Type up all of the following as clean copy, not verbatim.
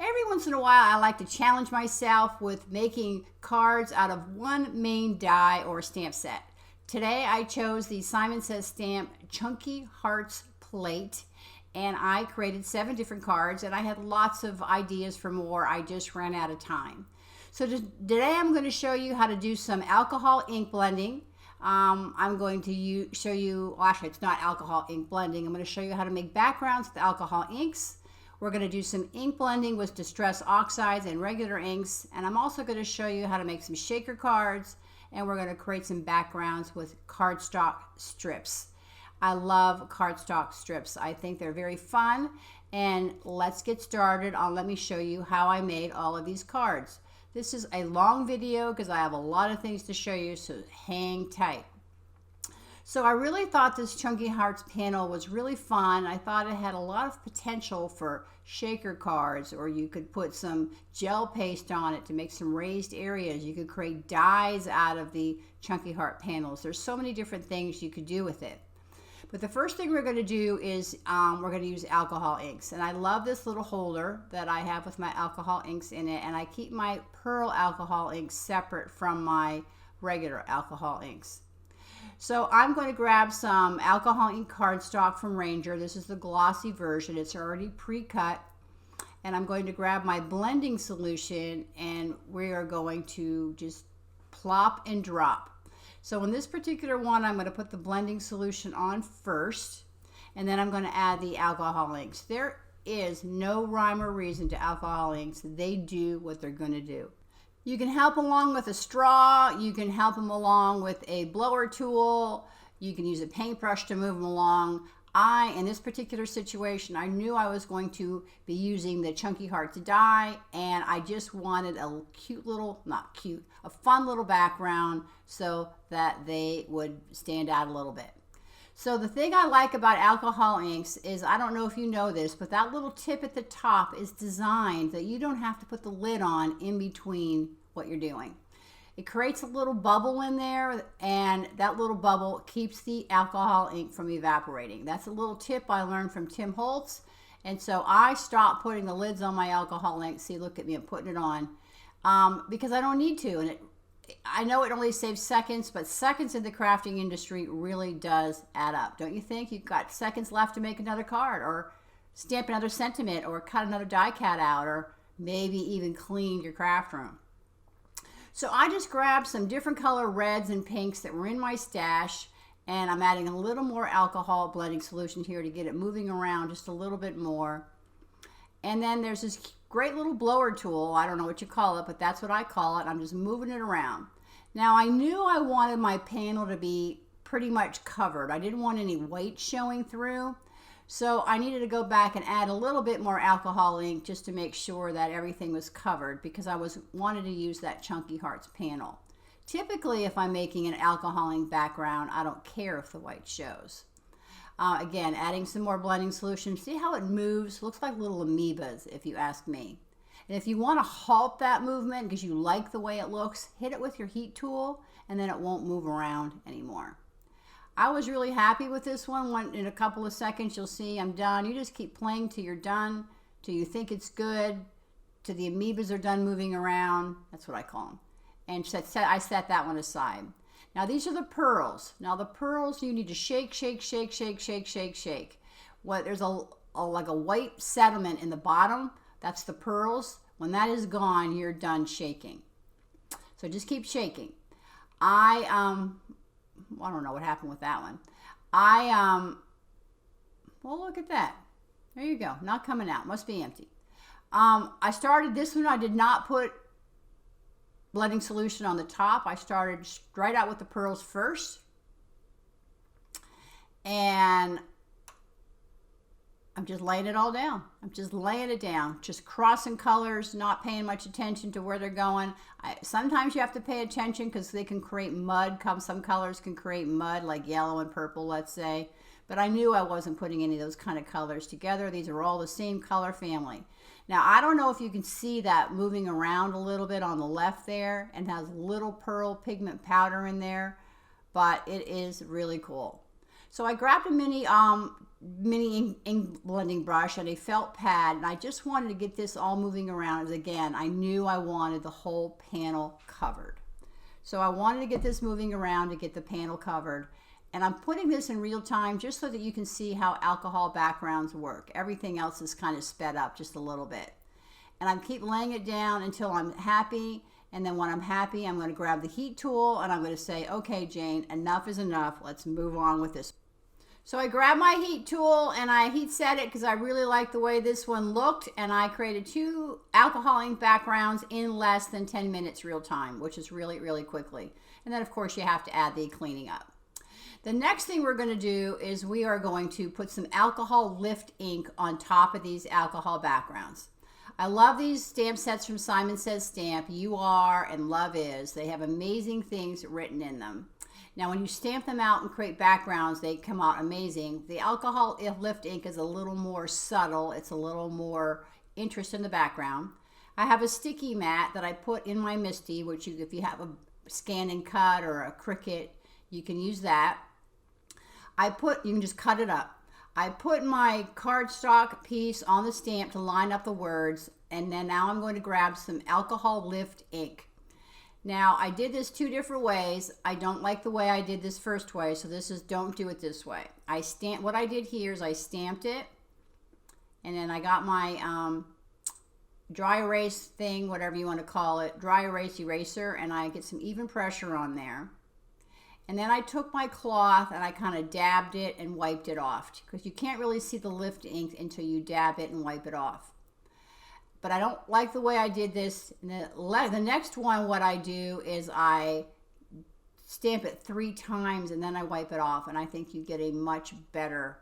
Every once in a while, I like to challenge myself with making cards out of one main die or stamp set. Today, I chose the Simon Says Stamp Chunky Hearts plate, and I created 7 different cards, and I had lots of ideas for more. I just ran out of time. So today, I'm going to show you how to do some alcohol ink blending. I'm going to show you, well, actually, it's not alcohol ink blending. I'm going to show you how to make backgrounds with alcohol inks. We're going to do some ink blending with distress oxides and regular inks. And I'm also going to show you how to make some shaker cards. And we're going to create some backgrounds with cardstock strips. I love cardstock strips. I think they're very fun. And let's get started on, let me show you how I made all of these cards. This is a long video because I have a lot of things to show you, so hang tight. So I really thought this Chunky Hearts panel was really fun. I thought it had a lot of potential for shaker cards, or you could put some gel paste on it to make some raised areas. You could create dies out of the Chunky Heart panels. There's so many different things you could do with it. But the first thing we're going to do is we're going to use alcohol inks. And I love this little holder that I have with my alcohol inks in it. And I keep my pearl alcohol inks separate from my regular alcohol inks. So I'm going to grab some alcohol ink cardstock from Ranger. This is the glossy version. It's already pre-cut. And I'm going to grab my blending solution, and we are going to just plop and drop. So in this particular one, I'm going to put the blending solution on first, and then I'm going to add the alcohol inks. There is no rhyme or reason to alcohol inks. They do what they're going to do. You can help along with a straw. You can help them along with a blower tool. You can use a paintbrush to move them along. In this particular situation, I knew I was going to be using the Chunky Hearts die, and I just wanted a cute little, not cute, a fun little background so that they would stand out a little bit. So the thing I like about alcohol inks is, I don't know if you know this, but that little tip at the top is designed that you don't have to put the lid on in between what you're doing. It creates a little bubble in there, and that little bubble keeps the alcohol ink from evaporating. That's a little tip I learned from Tim Holtz, and so I stopped putting the lids on my alcohol ink. See, look at me, I'm putting it on, because I don't need to. And I know it only saves seconds, but seconds in the crafting industry really does add up. Don't you think? You've got seconds left to make another card, or stamp another sentiment, or cut another die cut out, or maybe even clean your craft room. So I just grabbed some different color reds and pinks that were in my stash, and I'm adding a little more alcohol blending solution here to get it moving around just a little bit more. And then there's this great little blower tool. I don't know what you call it, but that's what I call it. I'm just moving it around. Now, I knew I wanted my panel to be pretty much covered. I didn't want any white showing through. So I needed to go back and add a little bit more alcohol ink just to make sure that everything was covered, because I wanted to use that Chunky Hearts panel. Typically, if I'm making an alcohol ink background, I don't care if the white shows. Again, adding some more blending solution. See how it moves? Looks like little amoebas, if you ask me. And if you want to halt that movement because you like the way it looks, hit it with your heat tool, and then it won't move around anymore. I was really happy with this one. In a couple of seconds, you'll see I'm done. You just keep playing till you're done, till you think it's good, till the amoebas are done moving around. That's what I call them. And I set that one aside. Now, these are the pearls. Now, the pearls, you need to shake, shake, shake, shake, shake, shake, shake. There's like a white sediment in the bottom. That's the pearls. When that is gone, you're done shaking. So just keep shaking. I don't know what happened with that one. Well, look at that. There you go. Not coming out. Must be empty. I started this one. I did not put blending solution on the top. I started right out with the pearls first. And I'm just laying it all down. I'm just laying it down, just crossing colors, not paying much attention to where they're going. Sometimes you have to pay attention because they can create mud. Some colors can create mud, like yellow and purple, let's say. But I knew I wasn't putting any of those kind of colors together. These are all the same color family. Now, I don't know if you can see that moving around a little bit on the left there, and has little pearl pigment powder in there, but it is really cool. So I grabbed a mini mini ink blending brush and a felt pad, and I just wanted to get this all moving around. As again, I knew I wanted the whole panel covered. So I wanted to get this moving around to get the panel covered. And I'm putting this in real time just so that you can see how alcohol backgrounds work. Everything else is kind of sped up just a little bit. And I keep laying it down until I'm happy. And then when I'm happy, I'm going to grab the heat tool and I'm going to say, okay, Jane, enough is enough. Let's move on with this. So I grabbed my heat tool and I heat set it because I really like the way this one looked. And I created 2 alcohol ink backgrounds in less than 10 minutes real time, which is really, really quickly. And then, of course, you have to add the cleaning up. The next thing we're going to do is we are going to put some alcohol lift ink on top of these alcohol backgrounds. I love these stamp sets from Simon Says Stamp. You Are and Love Is. They have amazing things written in them. Now when you stamp them out and create backgrounds, they come out amazing. The alcohol lift ink is a little more subtle. It's a little more interest in the background. I have a sticky mat that I put in my MISTI, which if you have a scan and cut or a Cricut, you can use that. You can just cut it up. I put my cardstock piece on the stamp to line up the words, and then now I'm going to grab some alcohol lift ink. Now I did this 2 different ways. I don't like the way I did this first way, so don't do it this way. What I did here is I stamped it, and then I got my dry erase thing, whatever you want to call it, dry erase eraser, and I get some even pressure on there. And then I took my cloth and I kind of dabbed it and wiped it off, because you can't really see the lift ink until you dab it and wipe it off. But I don't like the way I did this. The next one, what I do is I stamp it 3 times and then I wipe it off, and I think you get a much better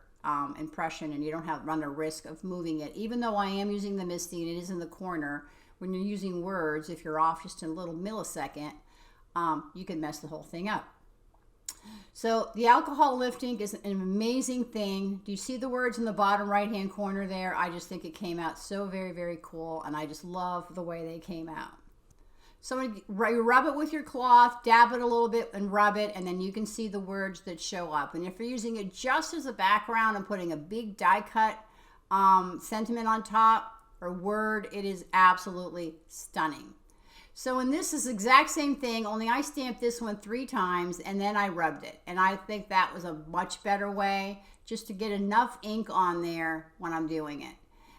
impression, and you don't run the risk of moving it. Even though I am using the MISTI and it is in the corner, when you're using words, if you're off just a little millisecond, you can mess the whole thing up. So the alcohol lift ink is an amazing thing. Do you see the words in the bottom right hand corner there? I just think it came out so very, very cool, and I just love the way they came out. So you rub it with your cloth, dab it a little bit and rub it, and then you can see the words that show up. And if you're using it just as a background and putting a big die cut sentiment on top or word, it is absolutely stunning. So in this is the exact same thing, only I stamped this one 3 times and then I rubbed it. And I think that was a much better way, just to get enough ink on there when I'm doing it.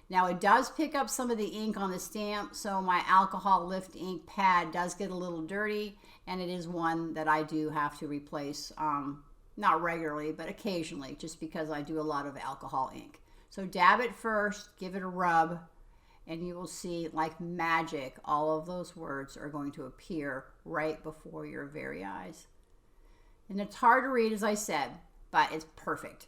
Now it does pick up some of the ink on the stamp, so my alcohol lift ink pad does get a little dirty, and it is one that I do have to replace, not regularly, but occasionally, just because I do a lot of alcohol ink. So dab it first, give it a rub, and you will see, like magic, all of those words are going to appear right before your very eyes. And it's hard to read, as I said, but it's perfect.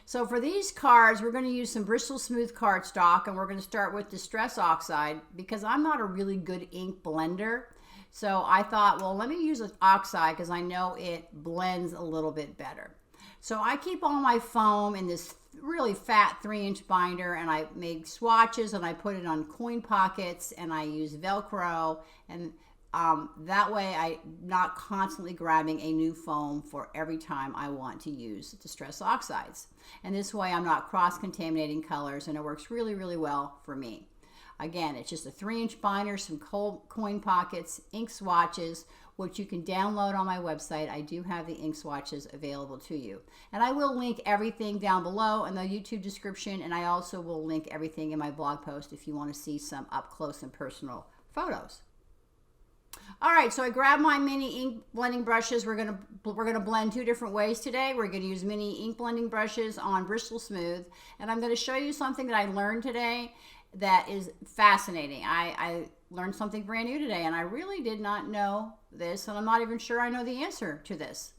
So for these cards, we're going to use some Bristol Smooth cardstock, and we're going to start with Distress Oxide, because I'm not a really good ink blender. So I thought, well, let me use an oxide because I know it blends a little bit better. So I keep all my foam in this really fat 3-inch binder, and I make swatches, and I put it on coin pockets, and I use Velcro, and that way I'm not constantly grabbing a new foam for every time I want to use Distress Oxides. And this way I'm not cross-contaminating colors, and it works really, really well for me. Again, it's just a 3-inch binder, some coin pockets, ink swatches, which you can download on my website. I do have the ink swatches available to you. And I will link everything down below in the YouTube description, and I also will link everything in my blog post if you want to see some up-close and personal photos. All right, so I grabbed my mini ink blending brushes. We're gonna blend 2 different ways today. We're gonna use mini ink blending brushes on Bristol Smooth, and I'm gonna show you something that I learned today that is fascinating. I learned something brand new today, and I really did not know this, and I'm not even sure I know the answer to this.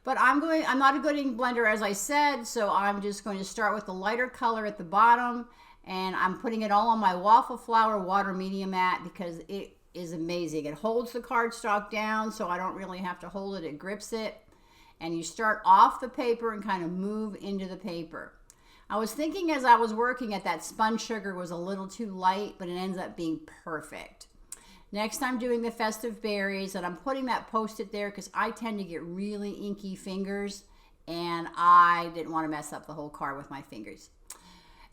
But I'm not a good ink blender, as I said, so I'm just going to start with the lighter color at the bottom, and I'm putting it all on my Waffle Flower water media mat because it is amazing. It holds the cardstock down, so I don't really have to hold it. It grips it, and you start off the paper and kind of move into the paper. I was thinking as I was working that spun sugar was a little too light, but it ends up being perfect. Next, I'm doing the festive berries, and I'm putting that Post-it there because I tend to get really inky fingers, and I didn't want to mess up the whole card with my fingers.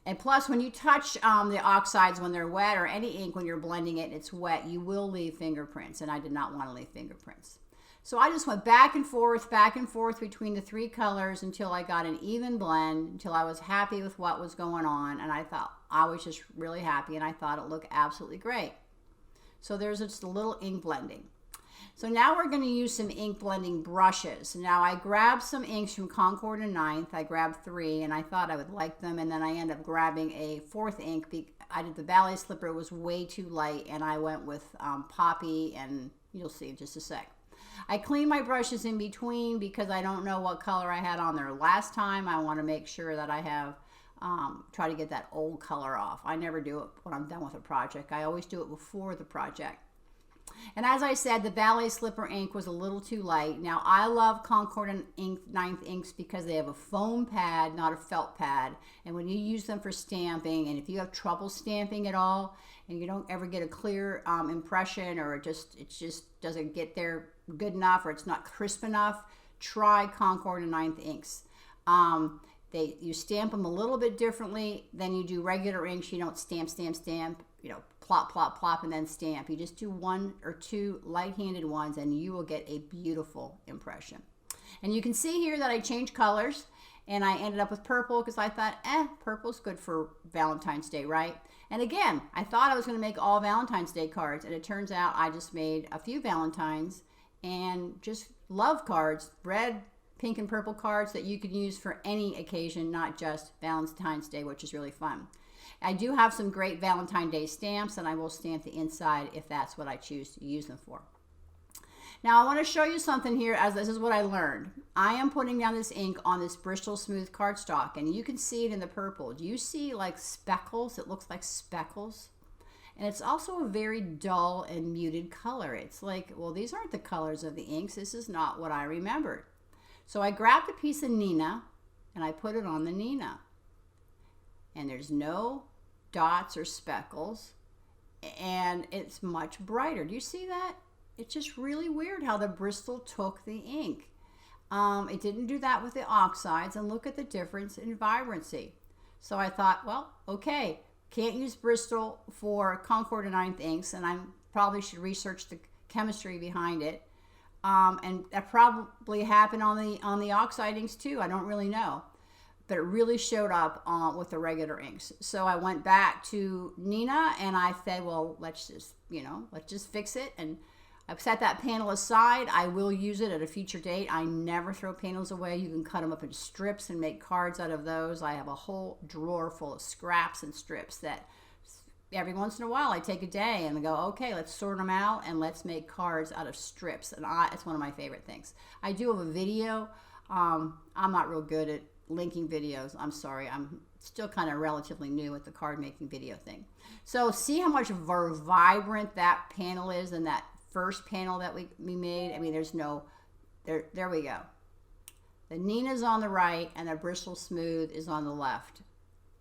And plus, when you touch the oxides when they're wet, or any ink when you're blending it and it's wet, you will leave fingerprints, and I did not want to leave fingerprints. So I just went back and forth between the three colors until I got an even blend, until I was happy with what was going on, and I was just really happy, and I thought it looked absolutely great. So there's just a little ink blending. So now we're going to use some ink blending brushes. Now I grabbed some inks from Concord and 9th. I grabbed 3, and I thought I would like them, and then I ended up grabbing a 4th ink. I did the Ballet Slipper. It was way too light, and I went with Poppy, and you'll see in just a sec. I clean my brushes in between because I don't know what color I had on there last time. I want to make sure that I have, try to get that old color off. I never do it when I'm done with a project. I always do it before the project. And as I said, the Ballet Slipper ink was a little too light. Now, I love Concord and 9th inks because they have a foam pad, not a felt pad. And when you use them for stamping, and if you have trouble stamping at all, and you don't ever get a clear impression, or it just doesn't get there good enough, or it's not crisp enough, try Concord and 9th inks. You stamp them a little bit differently than you do regular inks. You don't stamp, you know, plop, plop, plop, and then stamp. You just do 1 or 2 light-handed ones, and you will get a beautiful impression. And you can see here that I changed colors, and I ended up with purple because I thought, purple's good for Valentine's Day, right? And again, I thought I was going to make all Valentine's Day cards, and it turns out I just made a few Valentines and just love cards, red, pink, and purple cards that you can use for any occasion, not just Valentine's Day, which is really fun. I do have some great Valentine's Day stamps, and I will stamp the inside if that's what I choose to use them for. Now, I want to show you something here, as this is what I learned. I am putting down this ink on this Bristol Smooth cardstock, and you can see it in the purple. Do you see like speckles? It looks like speckles. And it's also a very dull and muted color. It's like, well, these aren't the colors of the inks. This is not what I remembered. So I grabbed a piece of Nina, and I put it on the Nina. And there's no dots or speckles, and it's much brighter. Do you see that? It's just really weird how the Bristol took the ink. It didn't do that with the oxides, and look at the difference in vibrancy. So I thought, well, okay, can't use Bristol for Concord and 9th inks, and I probably should research the chemistry behind it. And that probably happened on the oxide inks too. I don't really know. But it really showed up with the regular inks. So I went back to Nina, and I said, well, let's just fix it. And I've set that panel aside. I will use it at a future date. I never throw panels away. You can cut them up in strips and make cards out of those. I have a whole drawer full of scraps and strips that every once in a while I take a day and go, okay, let's sort them out and let's make cards out of strips. And it's one of my favorite things. I do have a video. I'm not real good at linking videos. I'm sorry. I'm still kind of relatively new at the card making video thing. So see how much vibrant that panel is in that first panel that we made. I mean, there's no, there we go. The Nina's on the right and the Bristol Smooth is on the left.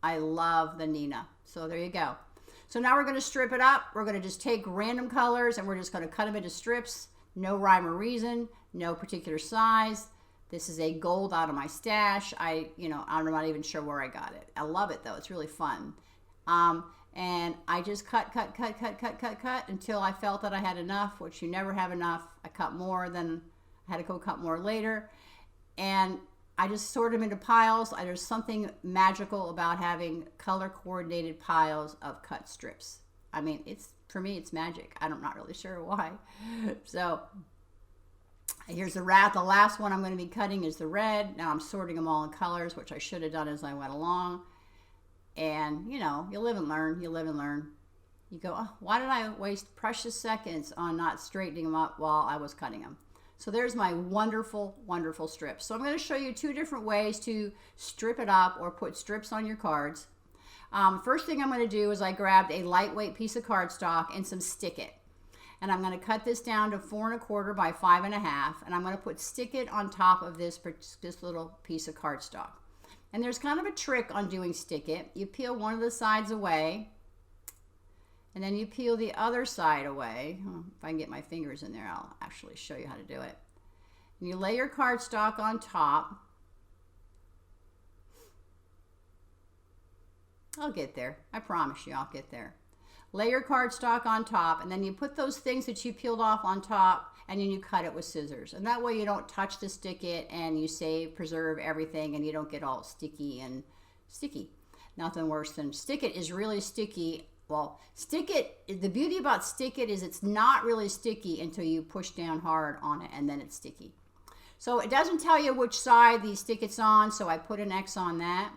I love the Nina. So there you go. So now we're going to strip it up. We're going to just take random colors and we're just going to cut them into strips. No rhyme or reason, no particular size. This is a gold out of my stash. I'm not even sure where I got it. I love it though. It's really fun. And I just cut until I felt that I had enough, which you never have enough. I cut more, then I had to go cut more later. And I just sort them into piles. There's something magical about having color coordinated piles of cut strips. I mean, for me, it's magic. I'm not really sure why. So here's the rat. The last one I'm going to be cutting is the red. Now I'm sorting them all in colors, which I should have done as I went along. And, you live and learn. You go, oh, why did I waste precious seconds on not straightening them up while I was cutting them? So there's my wonderful, wonderful strips. So I'm going to show you 2 different ways to strip it up or put strips on your cards. First thing I'm going to do is I grabbed a lightweight piece of cardstock and some Stick It. And I'm going to cut this down to 4 1/4 by 5 1/2, and I'm going to put Stick It on top of this little piece of cardstock. And there's kind of a trick on doing Stick It. You peel one of the sides away, and then you peel the other side away. If I can get my fingers in there, I'll actually show you how to do it. And you lay your cardstock on top, I'll get there. I promise you I'll get there. Lay your cardstock on top, and then you put those things that you peeled off on top, and then you cut it with scissors. And that way you don't touch the stick it, and you preserve everything, and you don't get all sticky and sticky. Nothing worse than stick it is really sticky. Well, stick it, the beauty about stick it is it's not really sticky until you push down hard on it, and then it's sticky. So it doesn't tell you which side the stick it's on, so I put an X on that.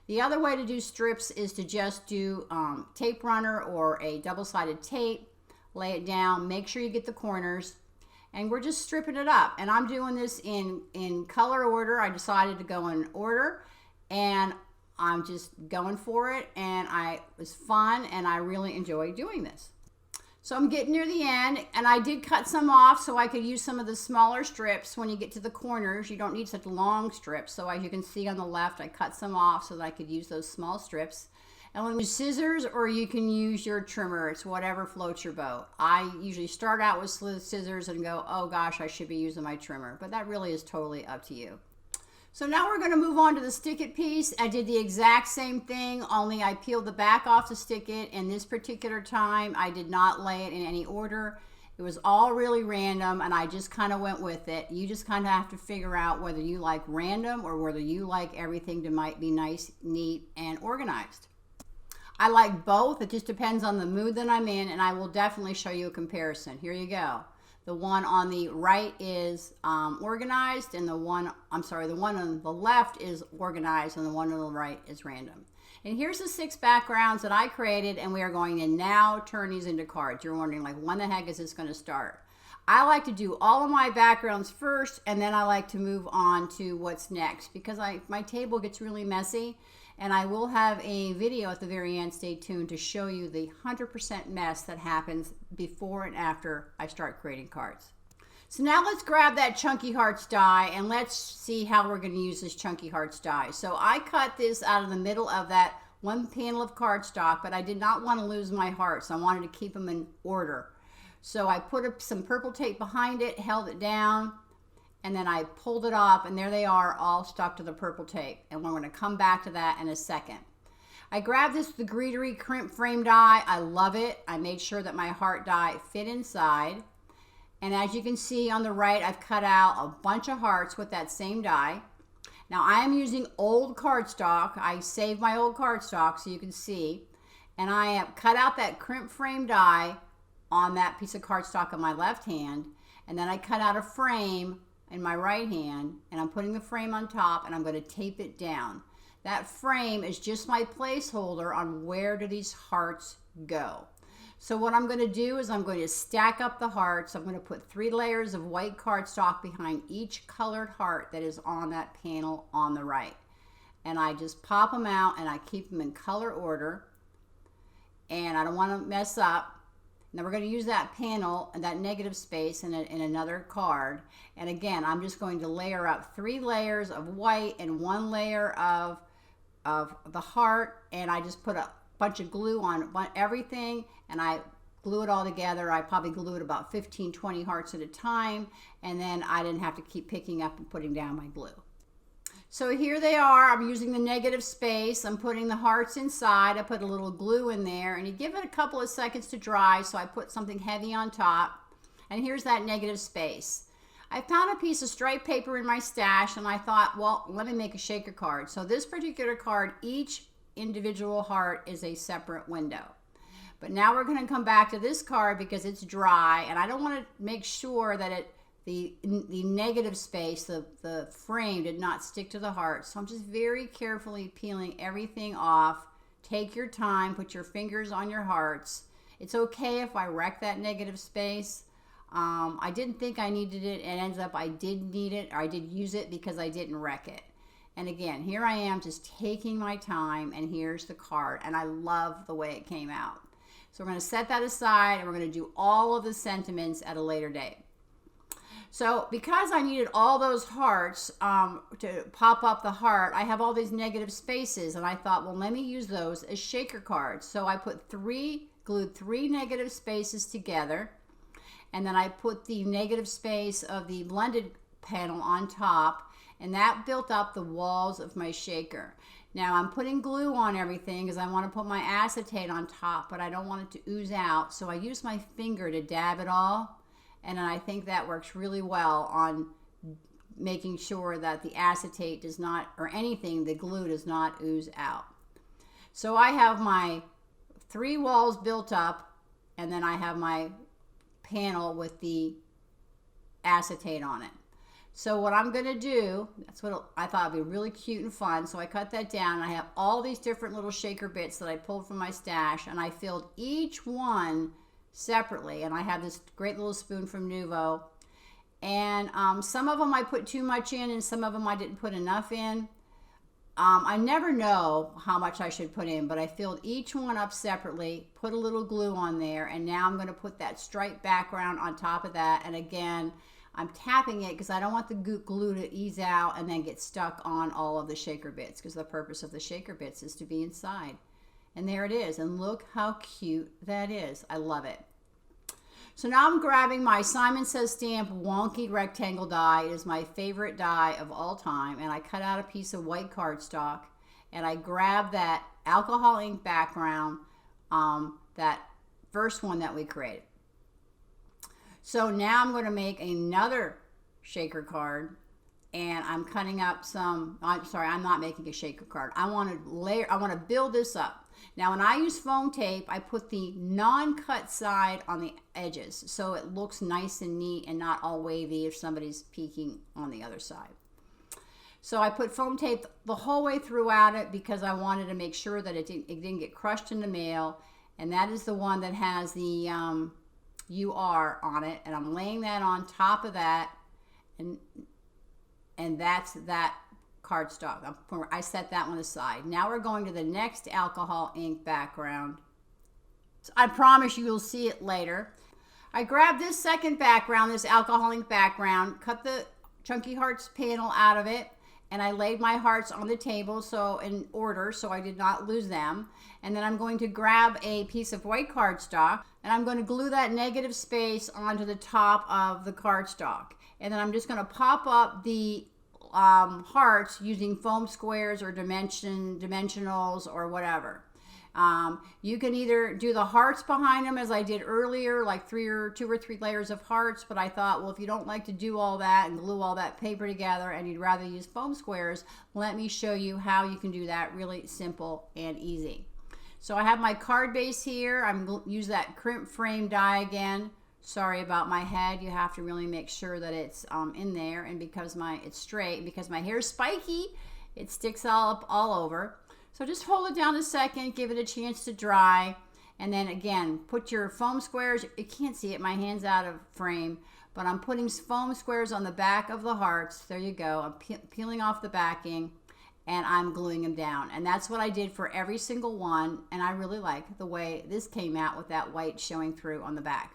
The other way to do strips is to just do tape runner or a double-sided tape, lay it down, make sure you get the corners, and we're just stripping it up. And I'm doing this in color order. I decided to go in order, and I'm just going for it, and it was fun, and I really enjoyed doing this. So I'm getting near the end, and I did cut some off so I could use some of the smaller strips when you get to the corners. You don't need such long strips. So as you can see on the left, I cut some off so that I could use those small strips. And when you use scissors, or you can use your trimmer, it's whatever floats your boat. I usually start out with scissors and go, oh gosh, I should be using my trimmer. But that really is totally up to you. So now we're going to move on to the stick it piece. I did the exact same thing, only I peeled the back off to stick it. And this particular time, I did not lay it in any order. It was all really random, and I just kind of went with it. You just kind of have to figure out whether you like random or whether you like everything to might be nice, neat, and organized. I like both. It just depends on the mood that I'm in, and I will definitely show you a comparison. Here you go. The one on the right is organized, and the one on the left is organized, and the one on the right is random. And here's the 6 backgrounds that I created, and we are going to now turn these into cards. You're wondering, like, when the heck is this going to start? I like to do all of my backgrounds first, and then I like to move on to what's next, because my table gets really messy. And I will have a video at the very end, stay tuned, to show you the 100% mess that happens before and after I start creating cards. So now let's grab that Chunky Hearts die, and let's see how we're going to use this Chunky Hearts die. So I cut this out of the middle of that one panel of cardstock, but I did not want to lose my hearts. I wanted to keep them in order. So I put some purple tape behind it, held it down, and then I pulled it off, and there they are, all stuck to the purple tape. And we're going to come back to that in a second. I grabbed this, the Greenery crimp frame die. I love it. I made sure that my heart die fit inside. And as you can see on the right, I've cut out a bunch of hearts with that same die. Now I am using old cardstock. I saved my old cardstock so you can see. And I have cut out that crimp frame die on that piece of cardstock on my left hand. And then I cut out a frame in my right hand, and I'm putting the frame on top, and I'm going to tape it down. That frame is just my placeholder on where do these hearts go. So what I'm going to do is I'm going to stack up the hearts. I'm going to put 3 layers of white cardstock behind each colored heart that is on that panel on the right. And I just pop them out, and I keep them in color order, and I don't want to mess up. Now we're going to use that panel and that negative space in another card. And again, I'm just going to layer up 3 layers of white and 1 layer of the heart. And I just put a bunch of glue on everything, and I glue it all together. I probably glue it about 15, 20 hearts at a time. And then I didn't have to keep picking up and putting down my glue. So here they are. I'm using the negative space. I'm putting the hearts inside. I put a little glue in there, and you give it a couple of seconds to dry, so I put something heavy on top. And here's that negative space. I found a piece of striped paper in my stash, and I thought, well, let me make a shaker card. So this particular card, each individual heart is a separate window. But now we're going to come back to this card because it's dry, and I don't want to make sure that the negative space, the frame, did not stick to the heart. So I'm just very carefully peeling everything off. Take your time, put your fingers on your hearts. It's okay if I wreck that negative space. I didn't think I needed it. It ends up I did need it, or I did use it because I didn't wreck it. And again, here I am just taking my time, and here's the card. And I love the way it came out. So we're going to set that aside, and we're going to do all of the sentiments at a later date. So because I needed all those hearts to pop up the heart, I have all these negative spaces, and I thought, well, let me use those as shaker cards. So I glued 3 negative spaces together, and then I put the negative space of the blended panel on top, and that built up the walls of my shaker. Now I'm putting glue on everything because I want to put my acetate on top, but I don't want it to ooze out. So I use my finger to dab it all. And I think that works really well on making sure that the acetate does not, or anything, the glue does not ooze out. So I have my 3 walls built up, and then I have my panel with the acetate on it. So what I'm going to do, that's what I thought would be really cute and fun. So I cut that down. I have all these different little shaker bits that I pulled from my stash, and I filled each one separately. And I have this great little spoon from Nuvo. And some of them I put too much in, and some of them I didn't put enough in. I never know how much I should put in, but I filled each one up separately, put a little glue on there, and now I'm going to put that striped background on top of that. And again, I'm tapping it because I don't want the glue to ease out and then get stuck on all of the shaker bits, because the purpose of the shaker bits is to be inside. And there it is. And look how cute that is. I love it. So now I'm grabbing my Simon Says Stamp Wonky rectangle die. It is my favorite die of all time. And I cut out a piece of white cardstock, and I grab that alcohol ink background, that first one that we created. So now I'm going to make another shaker card, and I'm cutting up some, I'm sorry, I'm not making a shaker card. I want to build this up. Now when I use foam tape, I put the non-cut side on the edges so it looks nice and neat and not all wavy if somebody's peeking on the other side. So I put foam tape the whole way throughout it because I wanted to make sure that it didn't get crushed in the mail, and that is the one that has the UR on it, and I'm laying that on top of that, and that's that cardstock. I set that one aside. Now we're going to the next alcohol ink background. So I promise you'll see it later. I grabbed this second background, this alcohol ink background, cut the Chunky Hearts panel out of it, and I laid my hearts on the table so in order so I did not lose them. And then I'm going to grab a piece of white cardstock, and I'm going to glue that negative space onto the top of the cardstock. And then I'm just going to pop up the hearts using foam squares or dimensionals or whatever. You can either do the hearts behind them as I did earlier, like 2 or 3 layers of hearts, but I thought, well, if you don't like to do all that and glue all that paper together and you'd rather use foam squares, let me show you how you can do that really simple and easy. So I have my card base here. I'm going to use that crimp frame die again. Sorry about my head. You have to really make sure that it's in there, and because it's straight, and because my hair is spiky, it sticks all over. So just hold it down a second, give it a chance to dry, and then again, put your foam squares. You can't see it, my hand's out of frame, but I'm putting foam squares on the back of the hearts. There you go. I'm peeling off the backing, and I'm gluing them down. And that's what I did for every single one, and I really like the way this came out with that white showing through on the back.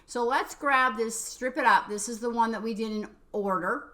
So let's grab this, strip it up. This is the one that we did in order.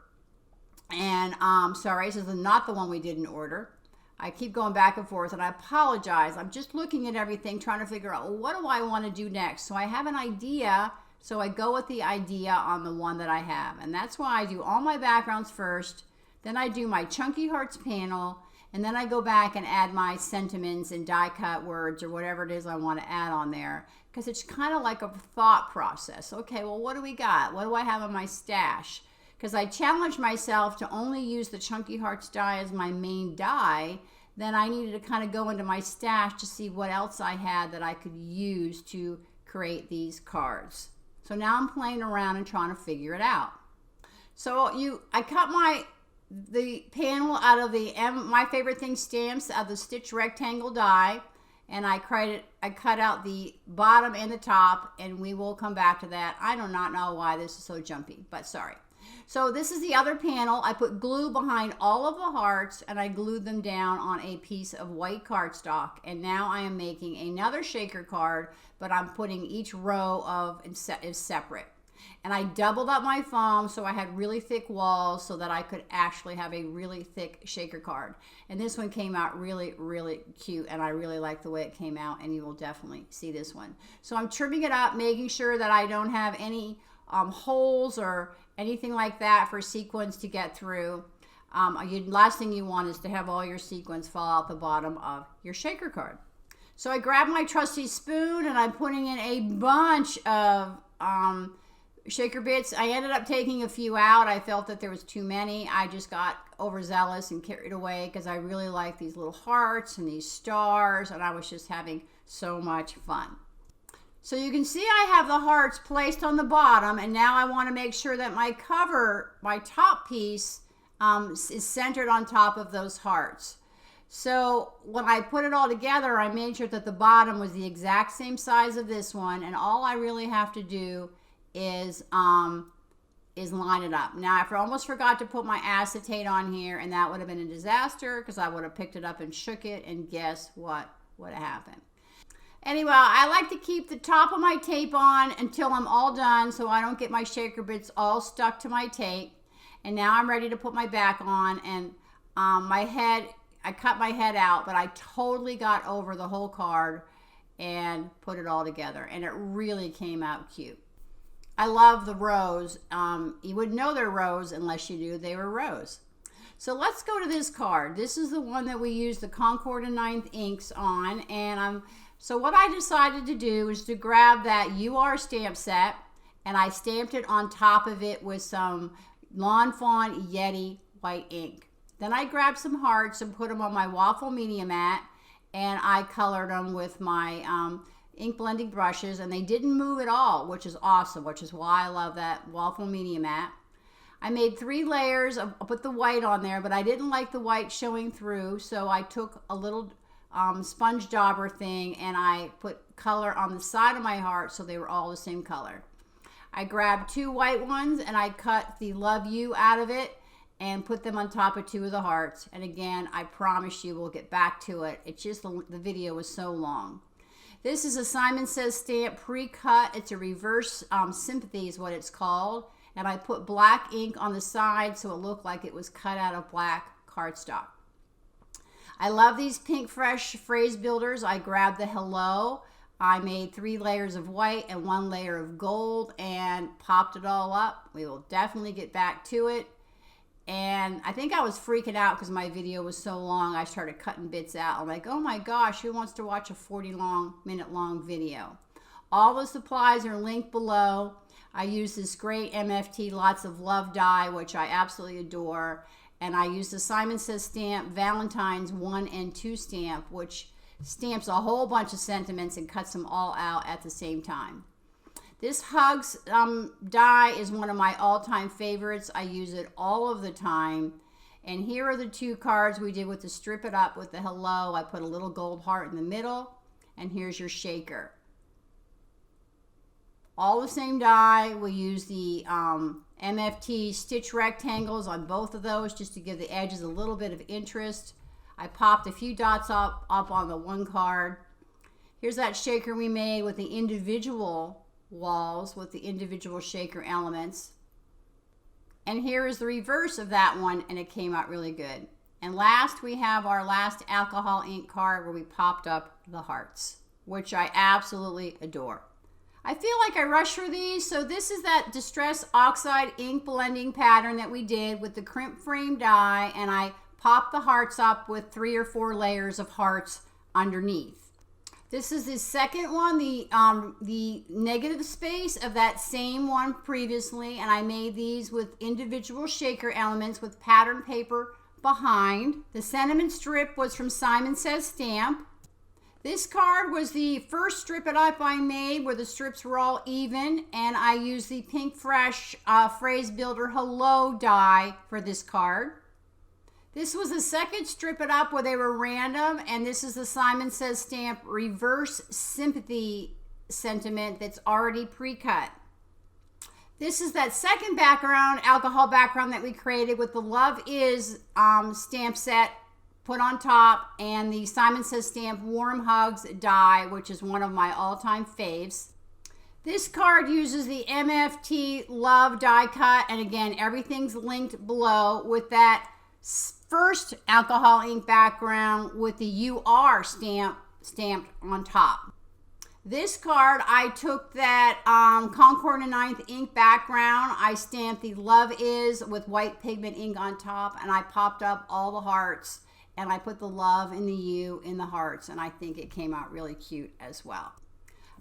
And sorry, this is not the one we did in order. I keep going back and forth, and I apologize. I'm just looking at everything, trying to figure out, well, what do I want to do next? So I have an idea, so I go with the idea on the one that I have. And that's why I do all my backgrounds first. Then I do my Chunky Hearts panel, and then I go back and add my sentiments and die cut words or whatever it is I want to add on there, because it's kind of like a thought process. Okay, well, what do we got? What do I have in my stash? Because I challenged myself to only use the Chunky Hearts die as my main die. Then I needed to kind of go into my stash to see what else I had that I could use to create these cards. So now I'm playing around and trying to figure it out. So I cut the panel out of the My Favorite Thing stamps out of the stitch rectangle die, and I cut out the bottom and the top, and we will come back to that. I do not know why this is so jumpy, but sorry. So this is the other panel. I put glue behind all of the hearts, and I glued them down on a piece of white cardstock. And now I am making another shaker card, but I'm putting each row is separate. And I doubled up my foam so I had really thick walls so that I could actually have a really thick shaker card. And this one came out really, really cute, and I really like the way it came out, and you will definitely see this one. So I'm trimming it up, making sure that I don't have any holes or anything like that for sequins to get through. last thing you want is to have all your sequins fall out the bottom of your shaker card. So I grabbed my trusty spoon and I'm putting in a bunch of shaker bits. I ended up taking a few out. I felt that there was too many. I just got overzealous and carried away because I really like these little hearts and these stars, and I was just having so much fun. So you can see I have the hearts placed on the bottom, and now I want to make sure that my cover, my top piece, is centered on top of those hearts. So when I put it all together, I made sure that the bottom was the exact same size of this one, and all I really have to do is line it up. Now I almost forgot to put my acetate on here, and that would have been a disaster because I would have picked it up and shook it, and guess what would have happened? Anyway, I like to keep the top of my tape on until I'm all done so I don't get my shaker bits all stuck to my tape. And now I'm ready to put my back on, and I cut my head out, but I totally got over the whole card and put it all together, and it really came out cute. I love the rose. You wouldn't know they're rose unless you knew they were rose. So let's go to this card. This is the one that we use the Concord and 9th inks on, and so what I decided to do is to grab that UR stamp set, and I stamped it on top of it with some Lawn Fawn Yeti white ink. Then I grabbed some hearts and put them on my Waffle Media Mat, and I colored them with my ink blending brushes, and they didn't move at all, which is awesome, which is why I love that Waffle Media Mat. I made 3 layers. I put the white on there, but I didn't like the white showing through, so I took a little sponge dauber thing and I put color on the side of my heart so they were all the same color. I grabbed 2 white ones and I cut the Love You out of it and put them on top of 2 of the hearts. And again, I promise you we'll get back to it. It's just the video was so long. This is a Simon Says stamp pre-cut. It's a reverse sympathy is what it's called. And I put black ink on the side so it looked like it was cut out of black cardstock. I love these Pink Fresh phrase builders. I grabbed the Hello. I made 3 layers of white and 1 layer of gold and popped it all up. We will definitely get back to it. And I think I was freaking out because my video was so long. I started cutting bits out. I'm like, oh my gosh, who wants to watch a 40-minute long video? All the supplies are linked below. I use this great MFT Lots of Love die, which I absolutely adore. And I use the Simon Says stamp Valentine's 1 and 2 stamp, which stamps a whole bunch of sentiments and cuts them all out at the same time. This Hugs die is one of my all-time favorites. I use it all of the time. And here are the 2 cards we did with the Strip It Up with the Hello. I put a little gold heart in the middle, and here's your shaker. All the same die. We use the MFT stitch rectangles on both of those just to give the edges a little bit of interest. I popped a few dots up on the one card. Here's that shaker we made with the individual walls with the individual shaker elements. And here is the reverse of that one, and it came out really good. And last, we have our last alcohol ink card where we popped up the hearts, which I absolutely adore. I feel like I rushed through these, so this is that Distress Oxide ink blending pattern that we did with the crimp frame die, and I popped the hearts up with 3 or 4 layers of hearts underneath. This is the second one, the negative space of that same one previously, and I made these with individual shaker elements with pattern paper behind. The sentiment strip was from Simon Says stamp. This card was the first Strip It Up I made where the strips were all even, and I used the Pink Fresh Phrase Builder Hello die for this card. This was the second Strip It Up where they were random, and this is the Simon Says stamp Reverse Sympathy sentiment that's already pre-cut. This is that second background, alcohol background that we created with the Love Is stamp set put on top, and the Simon Says stamp Warm Hugs die, which is one of my all-time faves. This card uses the MFT Love die cut, and again, everything's linked below with that first alcohol ink background with the UR stamp stamped on top. This card, I took that Concord and 9th ink background. I stamped the Love Is with white pigment ink on top, and I popped up all the hearts, and I put the love and the U in the hearts, and I think it came out really cute as well.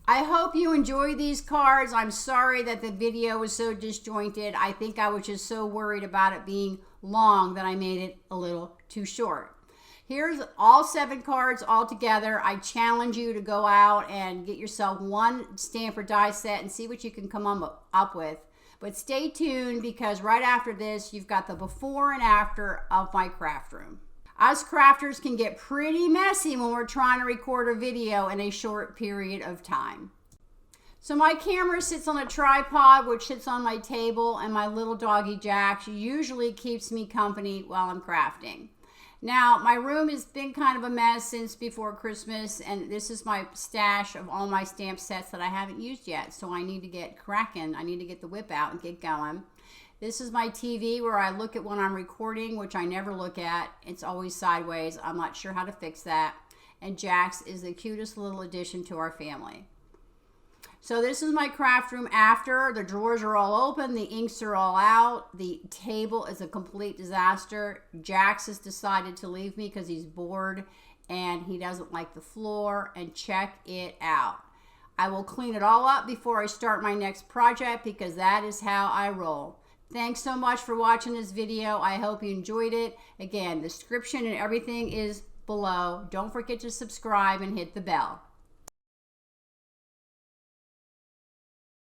I hope you enjoyed these cards. I'm sorry that the video was so disjointed. I think I was just so worried about it being long that I made it a little too short. Here's all 7 cards all together. I challenge you to go out and get yourself one stamp or die set and see what you can come up with. But stay tuned, because right after this, you've got the before and after of my craft room. Us crafters can get pretty messy when we're trying to record a video in a short period of time. So my camera sits on a tripod, which sits on my table, and my little doggy Jax usually keeps me company while I'm crafting. Now, my room has been kind of a mess since before Christmas, and this is my stash of all my stamp sets that I haven't used yet, so I need to get cracking. I need to get the whip out and get going. This is my TV where I look at when I'm recording, which I never look at. It's always sideways. I'm not sure how to fix that. And Jax is the cutest little addition to our family. So this is my craft room after. The drawers are all open. The inks are all out. The table is a complete disaster. Jax has decided to leave me because he's bored and he doesn't like the floor. And check it out. I will clean it all up before I start my next project, because that is how I roll. Thanks so much for watching this video. I hope you enjoyed it. Again, the description and everything is below. Don't forget to subscribe and hit the bell.